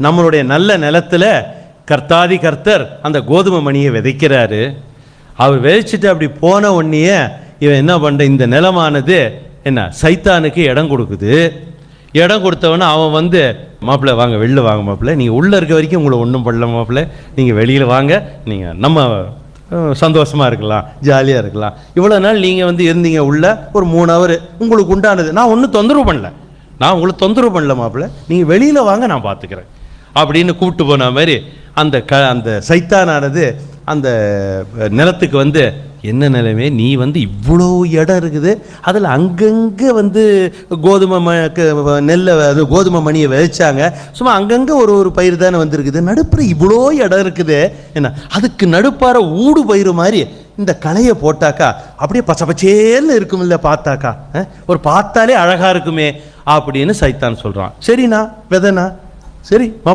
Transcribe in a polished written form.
நம்மளுடைய நல்ல நிலத்தில் கர்த்தாதி கர்த்தர் அந்த கோதுமை மணியை விதைக்கிறாரு. அவர் விதைச்சிட்டு அப்படி போன உடனே இவன் என்ன பண்ணுற, இந்த நிலமானது என்ன சைத்தானுக்கு இடம் கொடுக்குது. இடம் கொடுத்தவொன்னே அவன் வந்து, மாப்பிள்ளை வாங்க வெளில வாங்க மாப்பிள்ளை, நீங்கள் உள்ளே இருக்க வரைக்கும் உங்களை ஒன்றும் பண்ணல மாப்பிள்ளை, நீங்கள் வெளியில் வாங்க, நீங்கள் நம்ம சந்தோஷமாக இருக்கலாம், ஜாலியாக இருக்கலாம். இவ்வளோ நாள் நீங்கள் வந்து இருந்தீங்க உள்ள ஒரு 3 ஹவர் உங்களுக்கு உண்டானது, நான் ஒன்றும் தொந்தரவு பண்ணல, நான் உங்களை தொந்தரவு பண்ணல மாப்பிள்ளை, நீங்கள் வெளியில் வாங்க நான் பார்த்துக்கிறேன் அப்படின்னு கூப்பிட்டு போன மாதிரி அந்த சைத்தானானது அந்த நிலத்துக்கு வந்து, என்ன நிலைமை நீ வந்து இவ்வளோ இடம் இருக்குது, அதில் அங்கங்கே வந்து கோதுமை மணியை விதைச்சாங்க, சும்மா அங்கங்கே ஒரு பயிர் தானே வந்திருக்குது, நடுப்புற இவ்வளோ இடம் இருக்குது, என்ன அதுக்கு நடுப்பார ஊடு பயிர் மாதிரி இந்த களையை போட்டாக்கா அப்படியே பச்சை பச்சேன்னு இருக்கும் இல்லை, பார்த்தாக்கா ஒரு பார்த்தாலே அழகாக இருக்குமே அப்படின்னு சைத்தான் சொல்கிறான். சரிண்ணா விதைண்ணா, சரி